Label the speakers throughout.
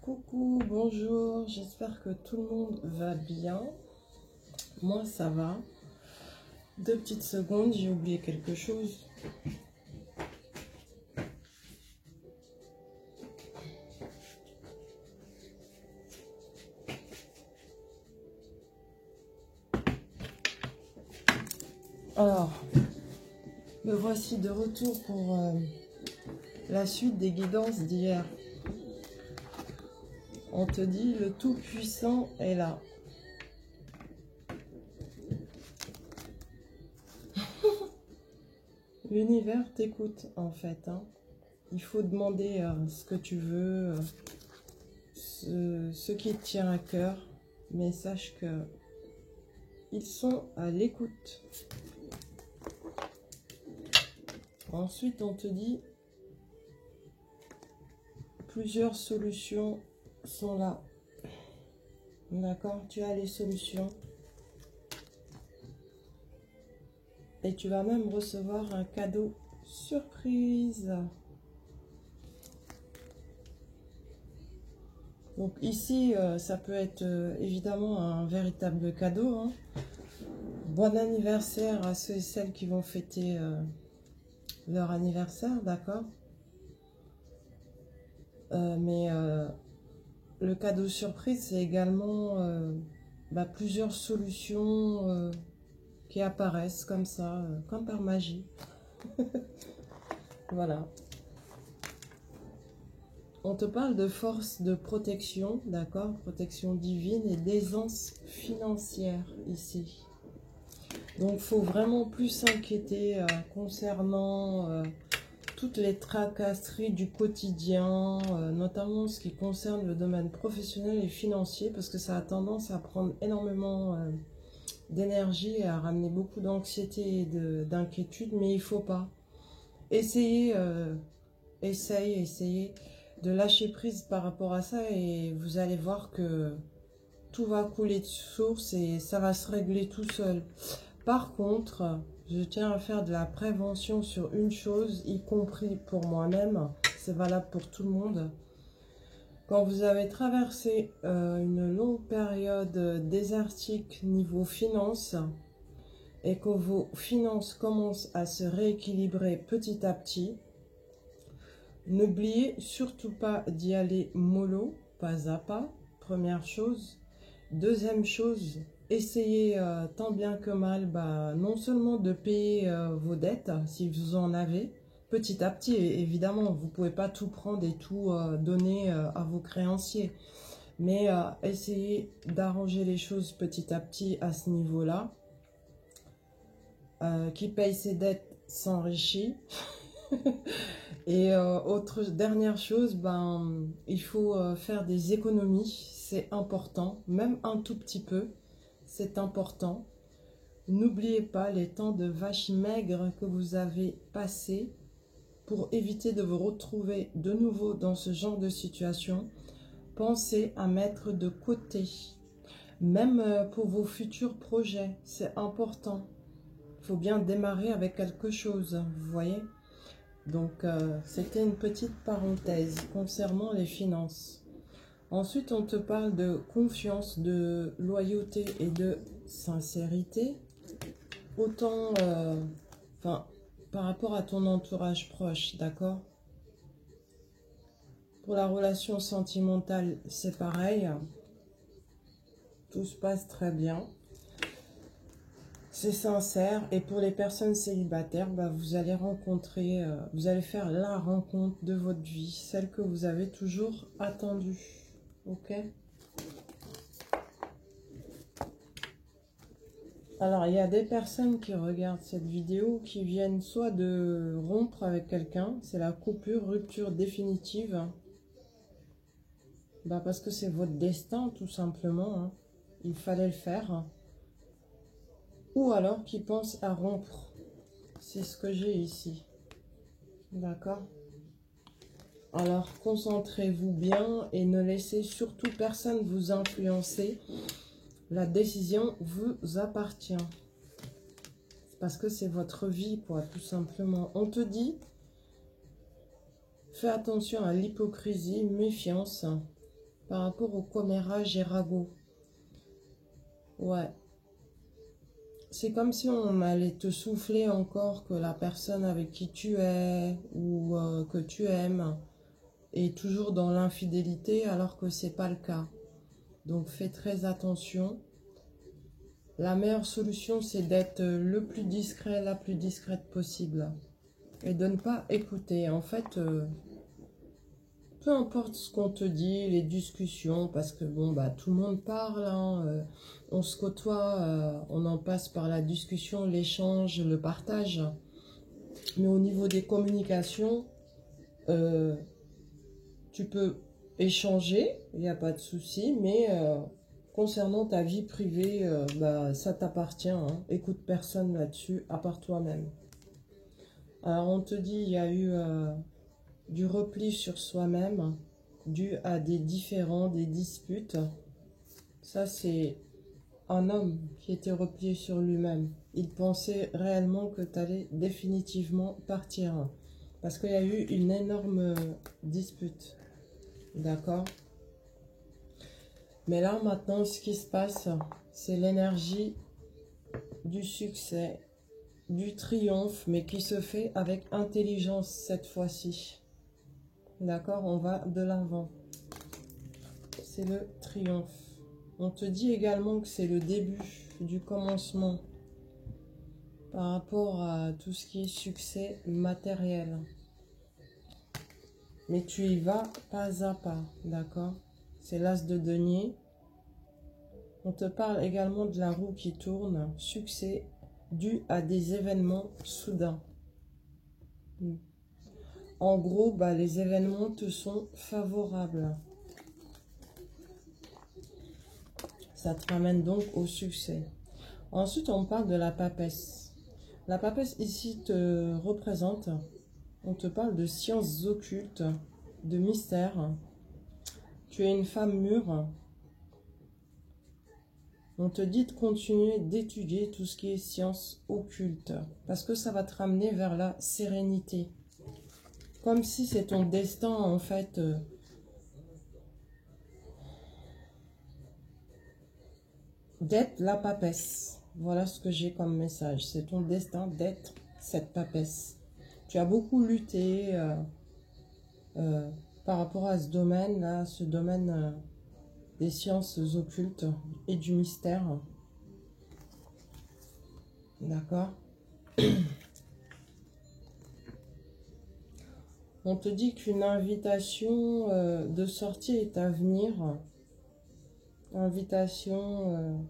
Speaker 1: Coucou, bonjour, j'espère que tout le monde va bien. Moi, ça va. 2 petites secondes, j'ai oublié quelque chose. Alors, me voici de retour pour la suite des guidances d'hier. On te dit, le Tout-Puissant est là. L'univers t'écoute, en fait. Hein. Il faut demander ce que tu veux, ce qui te tient à cœur. Mais sache que ils sont à l'écoute. Ensuite, on te dit, plusieurs solutions sont là. D'accord? Tu as les solutions. Et tu vas même recevoir un cadeau surprise. Donc ici, ça peut être évidemment un véritable cadeau. Hein. Bon anniversaire à ceux et celles qui vont fêter leur anniversaire, d'accord? Mais le cadeau surprise, c'est également plusieurs solutions qui apparaissent comme ça, comme par magie. Voilà. On te parle de force de protection, d'accord? Protection divine et d'aisance financière ici. Donc, il faut vraiment plus s'inquiéter concernant toutes les tracasseries du quotidien, notamment ce qui concerne le domaine professionnel et financier, parce que ça a tendance à prendre énormément d'énergie et à ramener beaucoup d'anxiété et d'inquiétude, mais il ne faut pas. Essayez de lâcher prise par rapport à ça et vous allez voir que tout va couler de source et ça va se régler tout seul. Par contre, je tiens à faire de la prévention sur une chose, y compris pour moi-même, c'est valable pour tout le monde. Quand vous avez traversé une longue période désertique niveau finances et que vos finances commencent à se rééquilibrer petit à petit, n'oubliez surtout pas d'y aller mollo, pas à pas, première chose. Deuxième chose, essayez tant bien que mal, non seulement de payer vos dettes, si vous en avez, petit à petit. Et évidemment, vous ne pouvez pas tout prendre et tout donner à vos créanciers. Mais essayez d'arranger les choses petit à petit à ce niveau-là. Qui paye ses dettes s'enrichit. Et dernière chose, il faut faire des économies, c'est important, même un tout petit peu, c'est important. N'oubliez pas les temps de vache maigre que vous avez passés pour éviter de vous retrouver de nouveau dans ce genre de situation. Pensez à mettre de côté, même pour vos futurs projets, c'est important. Il faut bien démarrer avec quelque chose, vous voyez ? Donc, c'était une petite parenthèse concernant les finances. Ensuite, on te parle de confiance, de loyauté et de sincérité. Autant, par rapport à ton entourage proche, d'accord? Pour la relation sentimentale, c'est pareil. Tout se passe très bien. C'est sincère et pour les personnes célibataires, vous allez rencontrer, vous allez faire la rencontre de votre vie, celle que vous avez toujours attendue, ok? Alors, il y a des personnes qui regardent cette vidéo qui viennent soit de rompre avec quelqu'un, c'est la coupure, rupture définitive, parce que c'est votre destin tout simplement, hein. Il fallait le faire. Ou alors qui pensent à rompre. C'est ce que j'ai ici. D'accord? Alors, concentrez-vous bien et ne laissez surtout personne vous influencer. La décision vous appartient. Parce que c'est votre vie, quoi, tout simplement. On te dit, fais attention à l'hypocrisie, méfiance. par rapport au commérage et ragot. Ouais. C'est comme si on allait te souffler encore que la personne avec qui tu es ou que tu aimes est toujours dans l'infidélité alors que c'est pas le cas. Donc fais très attention. La meilleure solution, c'est d'être le plus discret, la plus discrète possible. Et de ne pas écouter. En fait, peu importe ce qu'on te dit, les discussions, parce que bon, bah, tout le monde parle, hein, on se côtoie, on en passe par la discussion, l'échange, le partage. Mais au niveau des communications, euh, tu peux échanger, il n'y a pas de souci, mais concernant ta vie privée, bah, ça t'appartient, hein. Écoute personne là-dessus, à part toi-même. Alors on te dit, il y a eu du repli sur soi-même, dû à des différends, des disputes. Ça, c'est un homme qui était replié sur lui-même. Il pensait réellement que tu allais définitivement partir. Parce qu'il y a eu une énorme dispute. D'accord? Mais là, maintenant, ce qui se passe, c'est l'énergie du succès, du triomphe, mais qui se fait avec intelligence cette fois-ci. D'accord? On va de l'avant. C'est le triomphe. On te dit également que c'est le début du commencement par rapport à tout ce qui est succès matériel. Mais tu y vas pas à pas, d'accord? C'est l'as de denier. On te parle également de la roue qui tourne, succès dû à des événements soudains. En gros, bah, les événements te sont favorables. Ça te ramène donc au succès. Ensuite, on parle de la papesse. La papesse ici te représente, on te parle de sciences occultes, de mystères. Tu es une femme mûre. On te dit de continuer d'étudier tout ce qui est sciences occultes, parce que ça va te ramener vers la sérénité. Comme si c'est ton destin, en fait, d'être la papesse. Voilà ce que j'ai comme message. C'est ton destin d'être cette papesse. Tu as beaucoup lutté par rapport à ce domaine-là, ce domaine des sciences occultes et du mystère. D'accord? On te dit qu'une invitation de sortie est à venir. Invitation,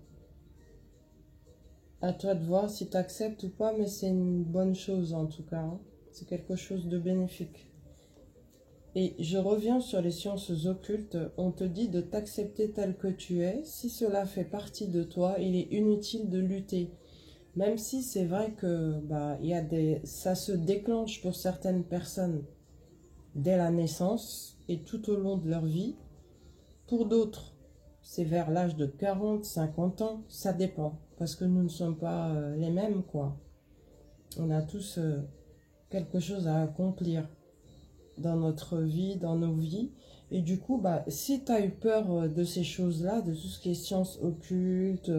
Speaker 1: à toi de voir si tu acceptes ou pas, mais c'est une bonne chose en tout cas, hein. C'est quelque chose de bénéfique. Et je reviens sur les sciences occultes. On te dit de t'accepter tel que tu es. Si cela fait partie de toi, il est inutile de lutter. Même si c'est vrai que bah, ça se déclenche pour certaines personnes dès la naissance et tout au long de leur vie. Pour d'autres, c'est vers l'âge de 40, 50 ans, ça dépend. Parce que nous ne sommes pas les mêmes, quoi. On a tous quelque chose à accomplir dans notre vie, dans nos vies. Et du coup, bah, si tu as eu peur de ces choses-là, de tout ce qui est sciences occultes,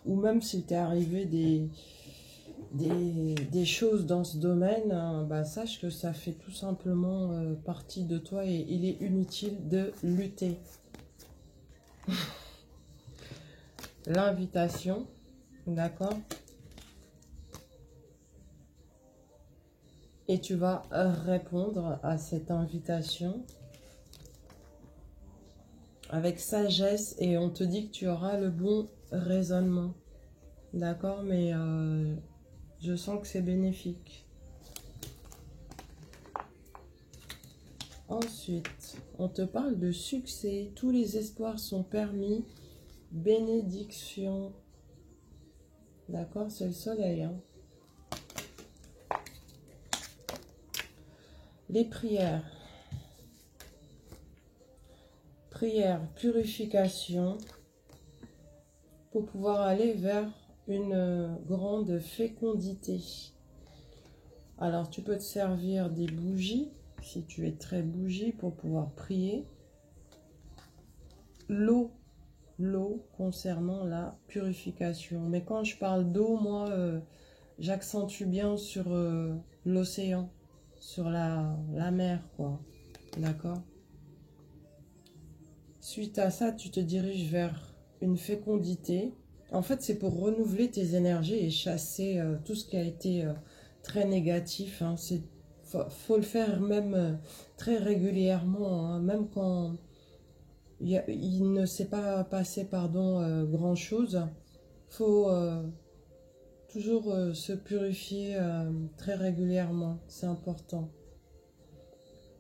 Speaker 1: ou même s'il t'est arrivé des choses dans ce domaine, hein, bah, sache que ça fait tout simplement partie de toi et il est inutile de lutter. L'invitation, d'accord? Et tu vas répondre à cette invitation avec sagesse et on te dit que tu auras le bon raisonnement. D'accord? Mais je sens que c'est bénéfique. Ensuite, on te parle de succès. Tous les espoirs sont permis. Bénédiction. D'accord? C'est le soleil, hein? Les prières. Prière, purification, pour pouvoir aller vers une grande fécondité. Alors, tu peux te servir des bougies, si tu es très bougie, pour pouvoir prier. l'eau concernant la purification. Mais quand je parle d'eau, moi, j'accentue bien sur l'océan, sur la mer, quoi. D'accord? Suite à ça, tu te diriges vers une fécondité. En fait, c'est pour renouveler tes énergies et chasser tout ce qui a été très négatif. Hein. Faut le faire même très régulièrement, hein. Même quand il ne s'est pas passé grand-chose. Faut toujours se purifier très régulièrement. C'est important.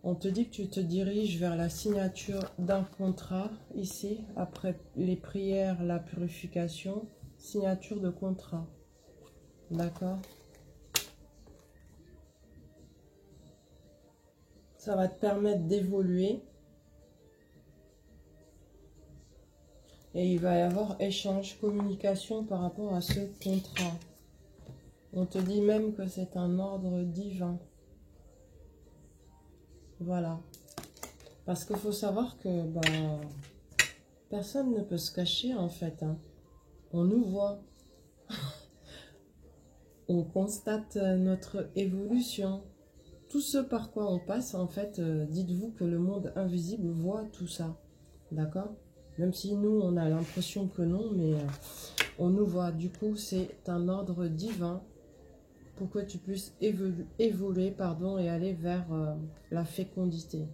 Speaker 1: On te dit que tu te diriges vers la signature d'un contrat, ici, après les prières, la purification, signature de contrat. D'accord? Ça va te permettre d'évoluer. Et il va y avoir échange, communication par rapport à ce contrat. On te dit même que c'est un ordre divin. Voilà. Parce qu'il faut savoir que personne ne peut se cacher en fait. Hein. On nous voit. On constate notre évolution. Tout ce par quoi on passe, en fait, dites-vous que le monde invisible voit tout ça. D'accord? Même si nous, on a l'impression que non, mais on nous voit. Du coup, c'est un ordre divin pour que tu puisses évoluer et aller vers la fécondité.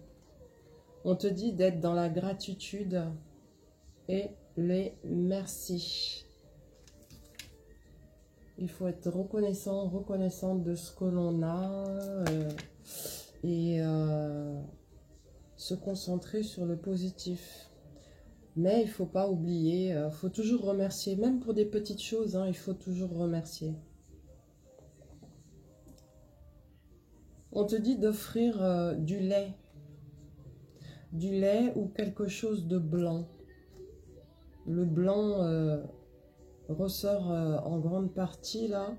Speaker 1: On te dit d'être dans la gratitude et les merci. Il faut être reconnaissant, reconnaissante de ce que l'on a et se concentrer sur le positif. Mais il ne faut pas oublier, il faut toujours remercier, même pour des petites choses, hein, il faut toujours remercier. On te dit d'offrir du lait ou quelque chose de blanc. Le blanc ressort en grande partie là.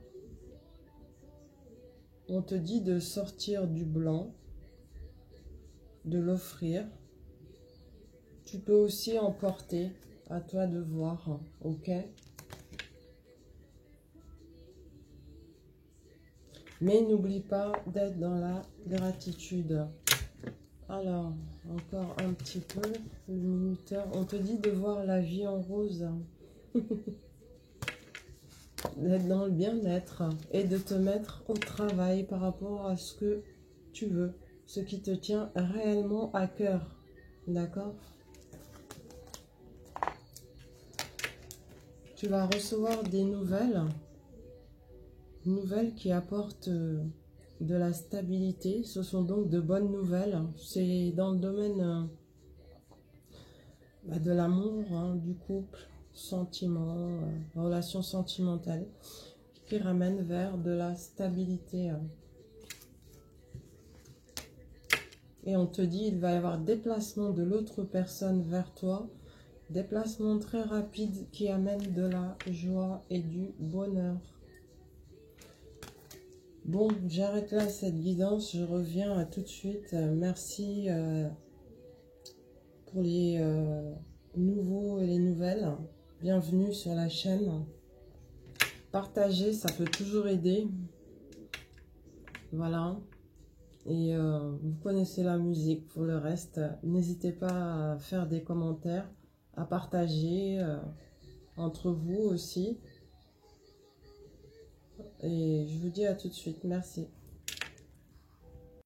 Speaker 1: On te dit de sortir du blanc, de l'offrir. Tu peux aussi en porter, à toi de voir, ok? Mais n'oublie pas d'être dans la gratitude. Alors, encore un petit peu, le minuteur. On te dit de voir la vie en rose. D'être dans le bien-être et de te mettre au travail par rapport à ce que tu veux, ce qui te tient réellement à cœur. D'accord? Tu vas recevoir des nouvelles qui apportent de la stabilité. Ce sont donc de bonnes nouvelles. C'est dans le domaine de l'amour, hein, du couple, sentiments, relations sentimentales, qui ramènent vers de la stabilité. Et on te dit, il va y avoir déplacement de l'autre personne vers toi, déplacement très rapide qui amène de la joie et du bonheur. Bon, j'arrête là cette guidance, je reviens tout de suite. Merci pour les nouveaux et les nouvelles. Bienvenue sur la chaîne. Partagez, ça peut toujours aider. Voilà. Et vous connaissez la musique. Pour le reste, n'hésitez pas à faire des commentaires, à partager entre vous aussi. Et je vous dis à tout de suite. Merci.